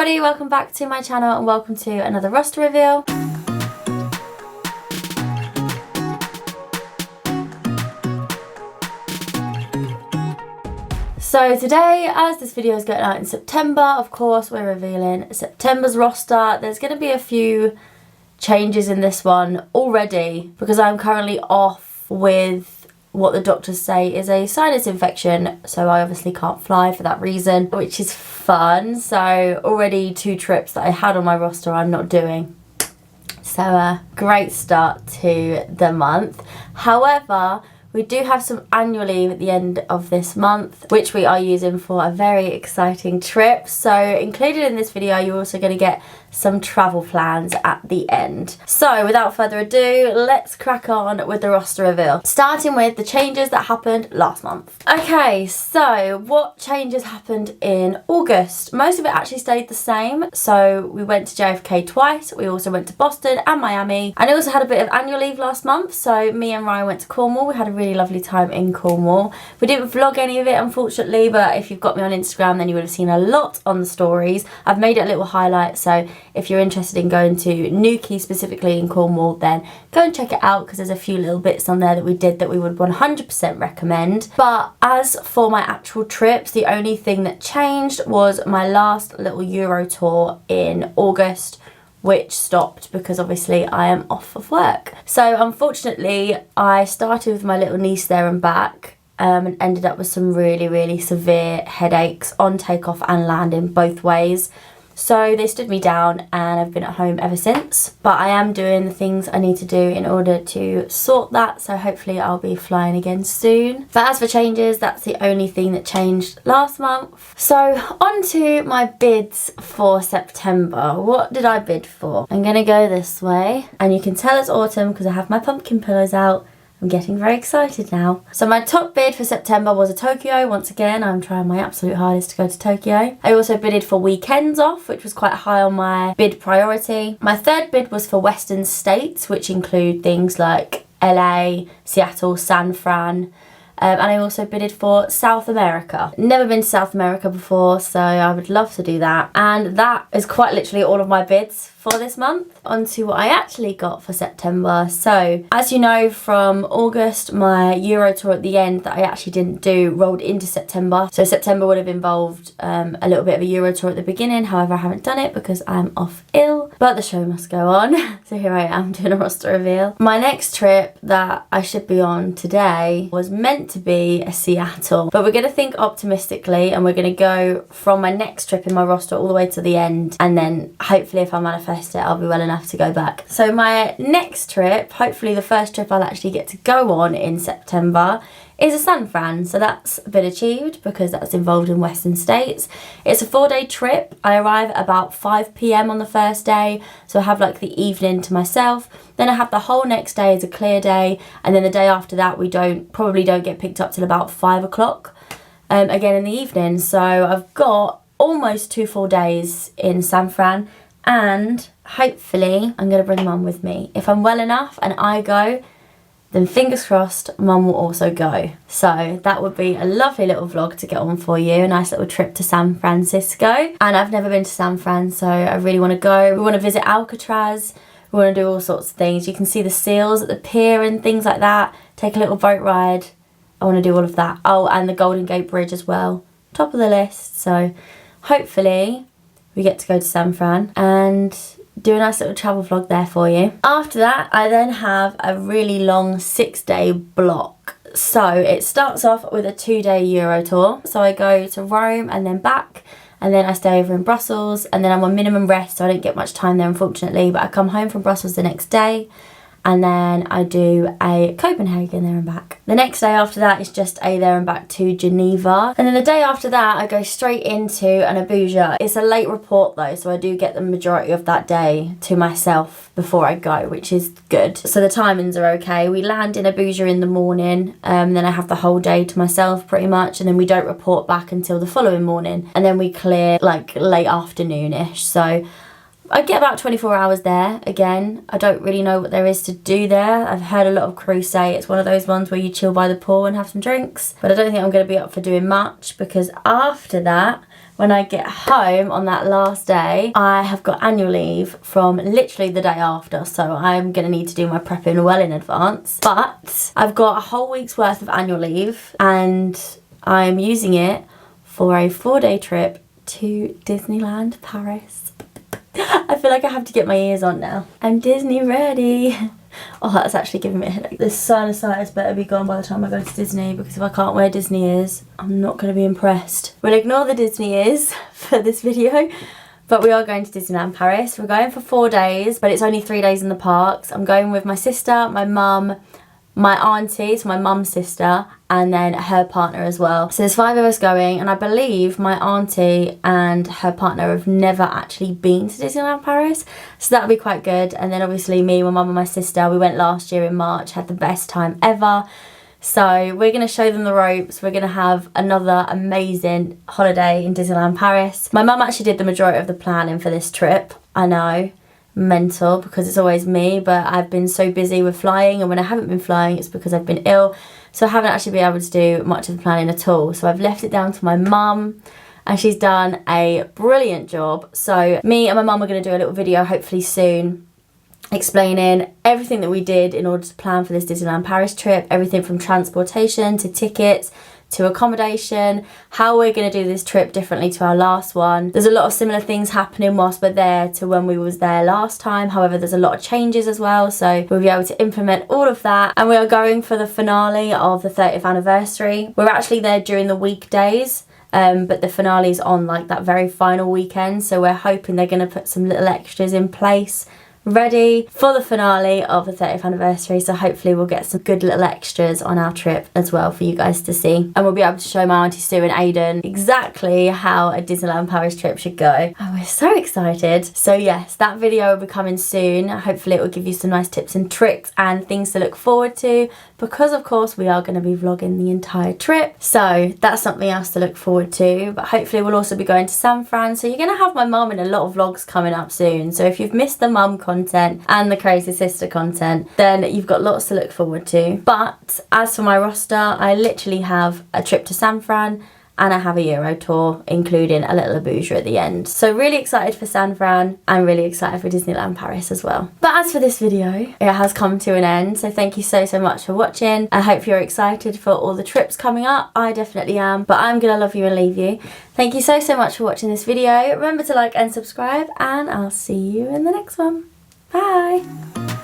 everybody, welcome back to my channel and welcome to another roster reveal. So today, as this video is going out in September, of course we're revealing September's roster. There's going to be a few changes in this one already because I'm currently off with what the doctors say is a sinus infection, so I obviously can't fly for that reason, which is fun. So already 2 trips that I had on my roster I'm not doing. So great start to the month. However, we do have some annual leave at the end of this month, which we are using for a very exciting trip. So included in this video, you're also going to get some travel plans at the end. So without further ado, let's crack on with the roster reveal. Starting with the changes that happened last month. Okay, so what changes happened in August? Most of it actually stayed the same. So we went to JFK twice. We also went to Boston and Miami. And I also had a bit of annual leave last month. So me and Ryan went to Cornwall. We had a really lovely time in Cornwall. We didn't vlog any of it, unfortunately, but if you've got me on Instagram, then you would have seen a lot on the stories. I've made it a little highlight, so if you're interested in going to Newquay specifically in Cornwall, then go and check it out because there's a few little bits on there that we did that we would 100% recommend. But as for my actual trips, the only thing that changed was my last little Euro tour in August, which stopped because obviously I am off of work. So unfortunately, I started with my little niece there and back and ended up with some really severe headaches on takeoff and landing both ways. So they stood me down and I've been at home ever since. But I am doing the things I need to do in order to sort that, so hopefully I'll be flying again soon. But as for changes, that's the only thing that changed last month. So on to my bids for September. What did I bid for? I'm gonna go this way, and you can tell it's autumn because I have my pumpkin pillows out. I'm getting very excited now. So my top bid for September was a Tokyo. Once again, I'm trying my absolute hardest to go to Tokyo. I also bidded for weekends off, which was quite high on my bid priority. My third bid was for Western states, which include things like LA, Seattle, San Fran. And I also bidded for South America. Never been to South America before, so I would love to do that. And that is quite literally all of my bids for this month. On to what I actually got for September. So, as you know from August, my Euro tour at the end that I actually didn't do rolled into September. So September would have involved a little bit of a Euro tour at the beginning. However, I haven't done it because I'm off ill. But the show must go on. So here I am doing a roster reveal. My next trip that I should be on today was meant to be a Seattle. But we're going to think optimistically and we're going to go from my next trip in my roster all the way to the end. And then hopefully if I manifest it, I'll be well enough to go back. So my next trip, hopefully the first trip I'll actually get to go on in September, is a San Fran. So that's been achieved because that's involved in Western states. It's a 4-day trip. I arrive at about 5 PM on the first day, so I have like the evening to myself. Then I have the whole next day as a clear day, and then the day after that we probably don't get picked up till about 5 o'clock again in the evening. So I've got almost 2 full days in San Fran. And hopefully I'm going to bring Mum with me. If I'm well enough and I go, then fingers crossed Mum will also go. So that would be a lovely little vlog to get on for you. A nice little trip to San Francisco. And I've never been to San Fran, so I really want to go. We want to visit Alcatraz. We want to do all sorts of things. You can see the seals at the pier and things like that. Take a little boat ride. I want to do all of that. Oh, and the Golden Gate Bridge as well. Top of the list. So hopefully we get to go to San Fran and do a nice little travel vlog there for you. After that, I then have a really long 6-day block. So it starts off with a 2-day Euro tour. So I go to Rome and then back, and then I stay over in Brussels, and then I'm on minimum rest, so I don't get much time there unfortunately, but I come home from Brussels the next day. And then I do a Copenhagen there and back. The next day after that is just a there and back to Geneva. And then the day after that, I go straight into an Abuja. It's a late report though, so I do get the majority of that day to myself before I go, which is good. So the timings are okay. We land in Abuja in the morning, then I have the whole day to myself pretty much, and then we don't report back until the following morning. And then we clear like late afternoon-ish. So I get about 24 hours there. Again, I don't really know what there is to do there. I've heard a lot of crew say it's one of those ones where you chill by the pool and have some drinks, but I don't think I'm going to be up for doing much because after that when I get home on that last day, I have got annual leave from literally the day after, so I'm gonna need to do my prepping well in advance. But I've got a whole week's worth of annual leave and I'm using it for a 4-day trip to Disneyland Paris. I feel like I have to get my ears on now. I'm Disney ready. Oh, that's actually giving me a headache. This sinusitis better be gone by the time I go to Disney, because if I can't wear Disney ears, I'm not going to be impressed. We'll ignore the Disney ears for this video, but we are going to Disneyland Paris. We're going for 4 days, but it's only 3 days in the parks. I'm going with my sister, my mum, my auntie, so my mum's sister, and then her partner as well. So there's 5 of us going, and I believe my auntie and her partner have never actually been to Disneyland Paris, so that'll be quite good. And then obviously me, my mum and my sister, we went last year in March, had the best time ever. So we're going to show them the ropes. We're going to have another amazing holiday in Disneyland Paris. My mum actually did the majority of the planning for this trip. I know, mental, because it's always me, but I've been so busy with flying, and when I haven't been flying it's because I've been ill, so I haven't actually been able to do much of the planning at all. So I've left it down to my mum, and she's done a brilliant job. So me and my mum are going to do a little video hopefully soon explaining everything that we did in order to plan for this Disneyland Paris trip, everything from transportation to tickets to accommodation, how we're going to do this trip differently to our last one. There's a lot of similar things happening whilst we're there to when we was there last time. However, there's a lot of changes as well, so we'll be able to implement all of that. And we are going for the finale of the 30th anniversary. We're actually there during the weekdays, but the finale is on like that very final weekend, so we're hoping they're going to put some little extras in place ready for the finale of the 30th anniversary, so hopefully we'll get some good little extras on our trip as well for you guys to see, and we'll be able to show my auntie Sue and Aiden exactly how a Disneyland Paris trip should go, and we're so excited. So yes, that video will be coming soon. Hopefully it will give you some nice tips and tricks and things to look forward to, because of course we are going to be vlogging the entire trip, so that's something else to look forward to. But hopefully we'll also be going to San Fran, so you're going to have my mum in a lot of vlogs coming up soon. So if you've missed the mum content and the crazy sister content, then you've got lots to look forward to. But as for my roster, I literally have a trip to San Fran and I have a Euro tour, including a little Abuja at the end. So really excited for San Fran and really excited for Disneyland Paris as well. But as for this video, it has come to an end, so thank you so much for watching. I hope you're excited for all the trips coming up. I definitely am, but I'm gonna love you and leave you. Thank you so much for watching this video. Remember to like and subscribe, and I'll see you in the next one. Bye.